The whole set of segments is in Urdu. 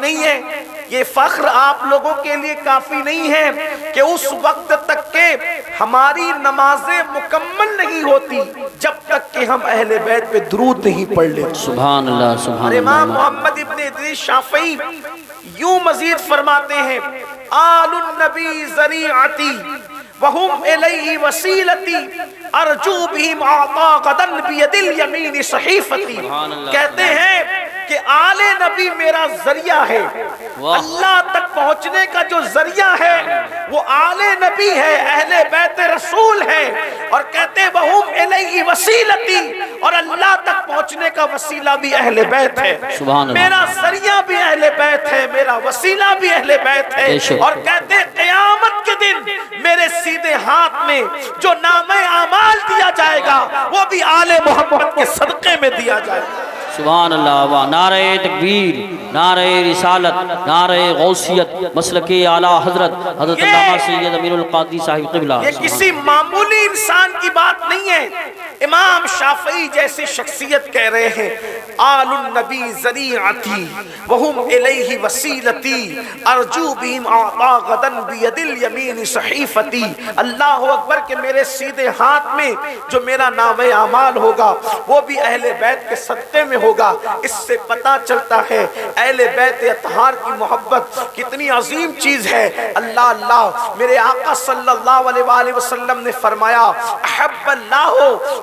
نہیں ہے، یہ فخر آپ لوگوں کے لیے کافی نہیں ہے کہ اس وقت تک کہ ہماری نمازیں مکمل نہیں ہوتی جب تک کہ ہم اہل بیت پہ درود نہیں پڑھ لیتے. سبحان اللہ اور سبحان امام اللہ. محمد ابن ادریس شافعی یوں مزید فرماتے ہیں آل النبی ذریعتی وہم الیہ وسیلتی ارجو بہم اعطا غدن بید الیمین صحیفتی. کہتے ہیں کہ آل نبی میرا ذریعہ ہے، اللہ تک پہنچنے کا جو ذریعہ ہے وہ آل نبی ہے، اہل بیت رسول ہے. اور کہتے ہیں وہم الیہ وسیلتی، اور اللہ تک پہنچنے کا وسیلہ بھی اہل بیت ہے. میرا ذریعہ بھی اہل بیت ہے، میرا وسیلہ بھی اہل بیت ہے. اور کہتے ہیں قیامت کے دن میرے سیدھے ہاتھ میں جو نام اعمال دیا جائے گا وہ بھی آل محمد کے صدقے میں دیا جائے گا. سبحان اللہ. نعرہ تکبیر، نعرہ رسالت، نعرہ غوثیت، مسلک اعلیٰ حضرت حضرت علامہ سید امیر القادری صاحب قبلہ. یہ کسی معمولی انسان کی بات نہیں ہے. امام شافعی جیسی شخصیت کہہ رہے ہیں آل النبی ذریعتی وہم الیہ وسیلتی ارجو بہم اعطا غدن بید الیمین صحیفتی. اللہ اکبر کہ میرے سیدھے ہاتھ میں جو میرا نام اعمال ہوگا وہ بھی اہل بیت کے صدقے میں ہوگا. اس سے پتہ چلتا ہے اہل بیت اطہار کی محبت کتنی عظیم چیز ہے. اللہ اللہ میرے آقا صلی اللہ علیہ وآلہ وسلم نے فرمایا احب اللہ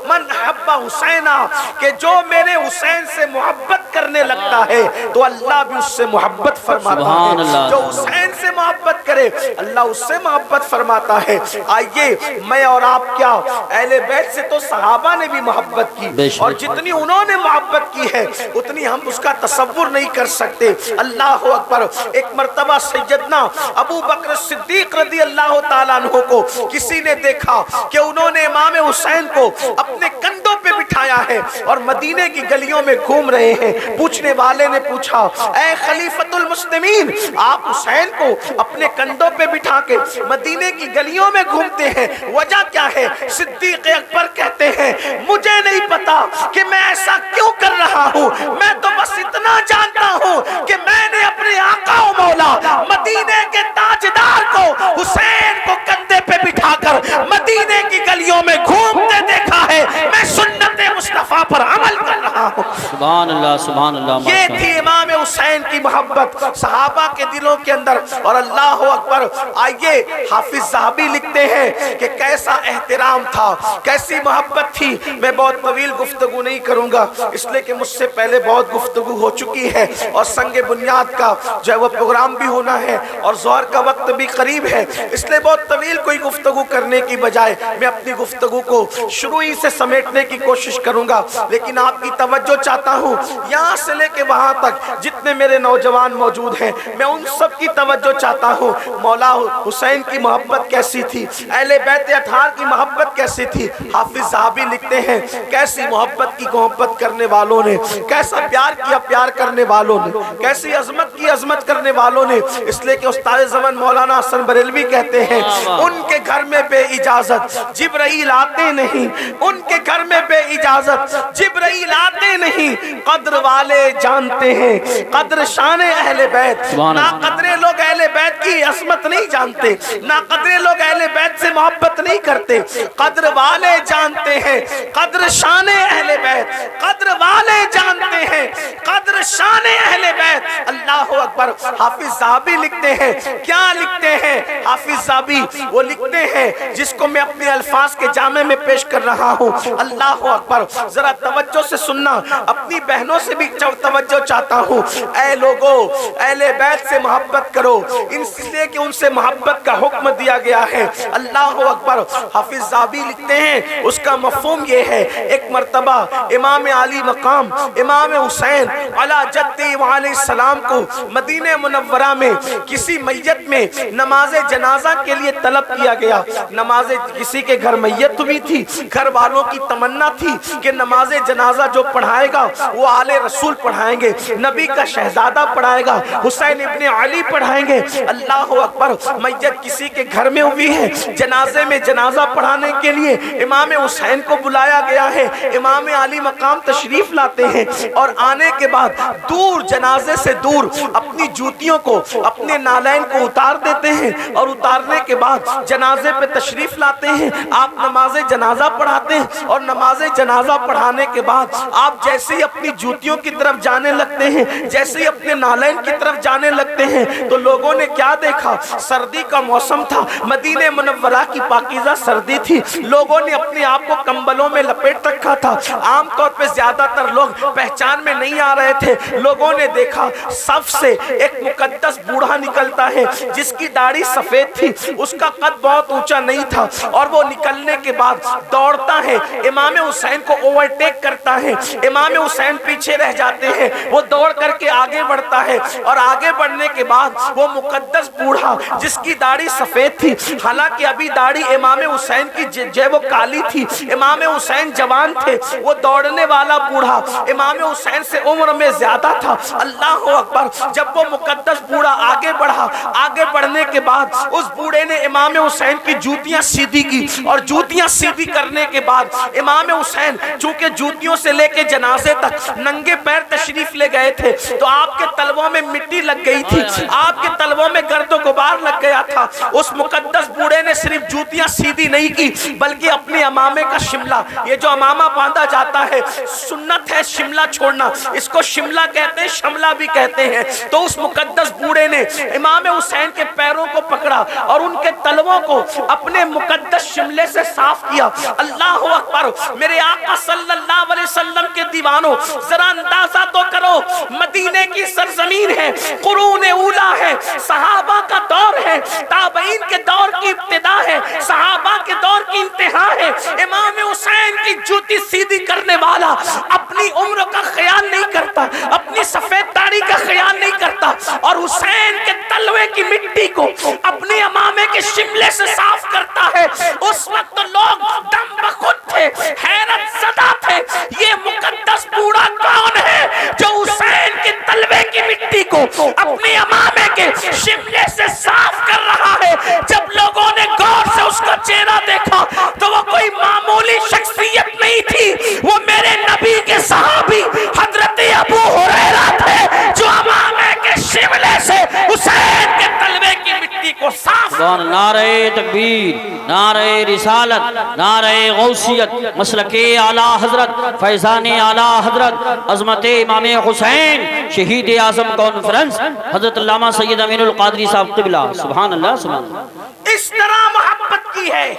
من احب حسینہ، کہ جو میرے حسین سے محبت کرنے لگتا ہے تو اللہ بھی اس سے محبت فرماتا ہے. جو حسین سے محبت کرے اللہ اس سے محبت فرماتا ہے. آئیے میں اور آپ کیا اہل بیت سے تو صحابہ نے بھی محبت کی، اور جتنی انہوں نے محبت کی ہے اتنی ہم اس کا تصور نہیں کر سکتے. اللہ اکبر. ایک مرتبہ سیدنا ابو بکر صدیق رضی اللہ تعالیٰ عنہ کو کسی نے دیکھا کہ انہوں نے امام حسین کو اپنے کندھوں پہ بٹھایا ہے اور مدینے کی گلیوں میں گھوم رہے ہیں. پوچھنے والے نے پوچھا اے خلیفۃ المسلمین، آپ حسین کو اپنے کندھوں پہ بٹھا کے مدینے کی گلیوں میں گھومتے ہیں، وجہ کیا ہے؟ صدیق اکبر کہتے ہیں مجھے نہیں پتا کہ میں ایسا کیوں کر رہا ہوں، میں تو بس اتنا جانتا ہوں کہ میں نے اپنے آقا و مولا مدینے کے تاجدار کو حسین کو کندھے پہ بٹھا کر مدینے کی گلیوں میں گھومتے دیکھا ہے. میں سنت مصطفیٰ پر عمل کر رہا ہوں. سبحان اللہ سبحان اللہ. یہ تھی امام حسین کی محبت صحابہ کے دلوں کے اندر. اور اللہ اکبر. آئیے حافظ ذہبی لکھتے ہیں کہ کیسا احترام تھا، کیسی محبت تھی. میں بہت طویل گفتگو نہیں کروں گا اس لیے کہ مجھ سے پہلے بہت گفتگو ہو چکی ہے اور سنگ بنیاد کا جو ہے وہ پروگرام بھی ہونا ہے اور ظہر کا وقت بھی قریب ہے. اس لیے بہت طویل کوئی گفتگو کرنے کی بجائے میں اپنی گفتگو کو شروع ہی سے سمیٹنے کی کوشش کروں گا. لیکن آپ کی توجہ چاہتا ہوں یہاں سے لے کے وہاں تک جتنے میرے نوجوان موجود ہیں میں ان سب کی توجہ چاہتا ہوں. مولا حسین کی محبت کیسی تھی، اہل بیت اطہار کی محبت کیسی تھی. حافظ ذہبی لکھتے ہیں کیسی محبت کی محبت کرنے والوں نے، کیسا پیار کیا پیار کرنے والوں نے، کیسی عظمت کی عظمت کرنے والوں نے. اس لیے کہ استاد زمن مولانا حسن بریلوی کہتے ہیں ان کے گھر میں بے اجازت جبرائیل آتے نہیں، ان کے گھر میں بے اجازت جبرائیل آتے نہیں. قدر والے جانتے ہیں قدر شان اہل بیت. نا قدرے لوگ اہل بیت کی عظمت نہیں جانتے، نا قدرے لوگ اہل بیت سے محبت نہیں کرتے. قدر والے جانتے ہیں قدر شان اہل بیت، قدر والے جانتے ہیں قدر شان اہل بیت. اللہ اکبر. حافظ ذہبی لکھتے ہیں، کیا لکھتے ہیں حافظ ذہبی؟ وہ لکھتے ہیں جس کو میں اپنے الفاظ کے جامع میں پیش کر رہا ہوں. اللہ اکبر. ذرا توجہ سے سننا، اپنی بہنوں سے بھی توجہ چاہتا ہوں. اے لوگو اہل بیت سے محبت کرو، اس لیے کہ ان سے محبت کا حکم دیا گیا ہے. اللہ اکبر. حافظ ذہبی لکھتے ہیں اس کا مفہوم یہ ہے ایک مرتبہ امام علی مقام امام حسین علی جدہ علیہ السلام کو مدینہ منورہ میں کسی میت میں نماز جنازہ کے لیے طلب کیا گیا. نماز کسی کے گھر میت ہوئی تھی، گھر والوں کی تمنا تھی کہ نماز جنازہ جو پڑھائے گا وہ آل رسول پڑھائیں گے، نبی کا شہزادہ پڑھائے گا، حسین ابن علی پڑھائیں گے. اللہ اکبر، میت کسی کے گھر میں ہوئی ہے، جنازے میں جنازہ پڑھانے کے لیے امام حسین کو بلایا گیا ہے، امام علی مقام تشریف لاتے ہیں اور آنے کے بعد دور جنازے سے دور اپنی جوتیوں کو اپنے نالین کو اتار دیتے ہیں، اور اتارنے کے بعد جنازے پہ تشریف لاتے ہیں، آپ نماز جنازہ پڑھاتے ہیں، اور نماز جنازہ پڑھانے کے بعد آپ جیسے ہی اپنی جوتیوں کی طرف جانے لگتے ہیں، جیسے ہی اپنے نالین کی طرف جانے لگتے ہیں، تو لوگوں نے کیا دیکھا؟ سردی کا موسم تھا، مدینہ منورہ کی پاکیزہ سردی تھی، لوگوں نے اپنے آپ کو کمبلوں میں لپیٹ رکھا تھا، عام طور پہ زیادہ تر لوگ پہچان میں نہیں آ رہے تھے۔ لوگوں نے دیکھا صف سے ایک مقدس بوڑھا نکلتا ہے جس کی داڑھی سفید تھی، اس کا قد بہت اونچا نہیں تھا، اور وہ نکلنے کے بعد دوڑتا ہے، امام حسین کو اوورٹیک کرتا ہے، امام حسین پیچھے رہ جاتے ہیں، وہ دوڑ کر کے آگے بڑھتا ہے، اور آگے بڑھنے کے بعد وہ مقدس بوڑھا جس کی داڑھی سفید تھی، حالانکہ ابھی داڑھی امام حسین کی جو وہ کالی تھی، امام حسین جوان تھے، وہ دوڑنے والا بوڑھا امام حسین سے عمر میں زیادہ تھا۔ اللہ اکبر، جب وہ مقدس بوڑھا آگے بڑھا، آگے بڑھنے کے بعد اس بوڑھے نے امام حسین کی جوتیاں سیدھی کی، اور جوتیاں سیدھی کرنے کے بعد امام حسین چونکہ جوتیوں سے لے کے جنازے تک ننگے پیر تشریف لے گئے تھے، تو آپ کے تلووں میں مٹی لگ گئی تھی، آپ کے تلووں میں گرد و غبار لگ گیا تھا۔ اس مقدس بوڑھے نے صرف جوتیاں سیدھی نہیں کی بلکہ اپنے امامے کا شملہ، یہ جو امامہ باندھا جاتا ہے، سنت ہے شملہ چھوڑنا، اس کو شملہ کہتے ہیں، شملہ بھی کہتے ہیں، تو اس مقدس بوڑھے نے امام حسین کے پیروں کو پکڑا اور ان کے تلووں کو اپنے مقدس شملے سے صاف کیا۔ اللہ اکبر، میرے آقا صلی اللہ علیہ وسلم کے دیوانوں، ذرا اندازہ تو کرو، مدینے کی سرزمین ہے، قرون اولا ہے، صحابہ کا دور ہے، تابعین کے دور کی ابتدا ہے، صحابہ کے دور کی انتہا ہے، امام حسین کی جوتی سیدھی کرنے والا اپنی عمر کا خیال نہیں کرتا، اپنی سفید داڑھی کا خیال نہیں کرتا، اور حسین کے تلوے کی مٹی کو اپنے امامے کے شملے سے صاف کرتا ہے۔ اس وقت لوگ دم بخود تھے، حیرت زدہ تھے، یہ مقدس بوڑھا کون ہے جو حسین کے تلوے کی مٹی کو اپنے امامے کے شملے سے صاف کر رہا ہے۔ جب لوگوں نے غور سے اس کا چہرہ دیکھا تو وہ کوئی معمولی شخصیت نہیں تھی، وہ میرے نبی کے صحابی حضرت ابو ہریرہ تھے، جو امامے کے شملے سے حسین کے تلوے کی مٹی کو صاف۔ نعرہ تکبیر، نعرہ رسالت، نعرہ غوثیت، مسلک اعلیٰ حضرت، فیضان اعلیٰ حضرت، عظمت امام حسین شہید اعظم کانفرنس حضرت علامہ سید امین القادری صاحب قبلہ۔ سبحان اللہ، سبحان اللہ۔ اس طرح محبت کی ہے،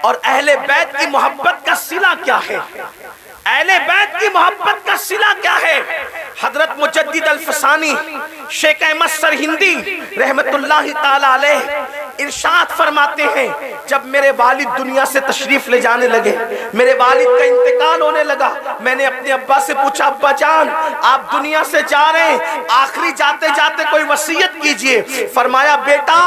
اور اہل بیت کی محبت کا صلہ کیا ہے؟ اہل بیت کی محبت کا صلہ کیا ہے؟ حضرت مجدد الفسانی شیخ احمد سرہندی رحمت اللہ تعالی علیہ ارشاد فرماتے ہیں، جب میرے والد دنیا سے تشریف لے جانے لگے، میرے والد کا انتقال ہونے لگا، میں نے اپنے ابا سے پوچھا، ابا جان آپ دنیا سے جا رہے ہیں، آخری جاتے جاتے کوئی وصیت کیجئے۔ فرمایا بیٹا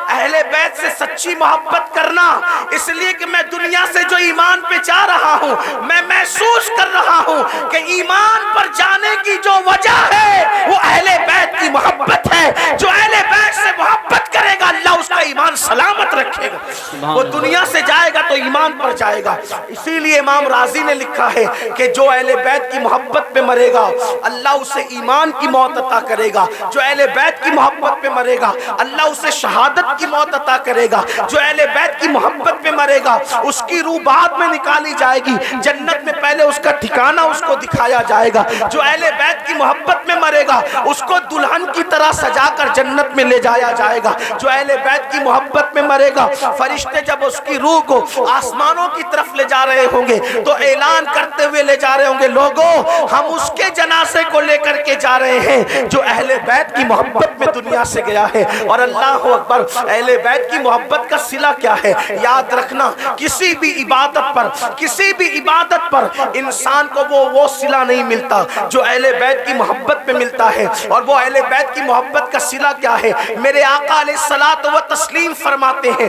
اہل بیت سے سچی محبت کرنا، اس لیے کہ میں دنیا سے جو ایمان پہ جا رہا ہوں، میں محسوس کر رہا ہوں کہ ایمان پر جانے کی جو وجہ ہے وہ اہل بیت کی محبت ہے۔ جو اہل بیت سے محبت کرے گا اللہ اس کا ایمان سلامت رکھے گا، وہ دنیا سے جائے گا تو ایمان پر جائے گا۔ اسی لیے امام راضی نے لکھا ہے کہ جو اہل بیت کی محبت پہ مرے گا اللہ اسے ایمان کی موت عطا کرے گا، جو اہل بیت کی محبت پہ مرے گا اللہ اسے شہادت کی موت عطا کرے گا، جو اہل بیت کی محبت پہ مرے گا اس کی روح بعد میں نکالی جائے گی، جنت میں پہلے اس کا ٹھکانہ اس کو دکھایا جائے گا، جو اہل بیت کی محبت میں مرے گا اس کو دلہن کی طرح سجا کر جنت میں لے جایا جائے گا، جو اہل بیت کی محبت میں مرے گا فرشتے جب اس کی روح کو آسمانوں کی طرف لے جا رہے ہوں گے تو اعلان کرتے ہوئے لے جا رہے ہوں گے، لوگوں ہم اس کے جنازے کو لے کر کے جا رہے ہیں جو اہل بیت کی محبت میں دنیا سے گیا ہے۔ اور اللہ اکبر، اہل بیت کی محبت کا صلہ کیا ہے؟ یاد رکھنا کسی بھی عبادت پر، کسی بھی عبادت پر انسان کو وہ صلہ نہیں ملتا جو اہل بیت کی محبت میں ملتا ہے۔ اور وہ اہل بیت کی محبت کا صلہ کیا ہے؟ میرے آقا علیہ الصلوۃ و تسلیم فرماتے ہیں،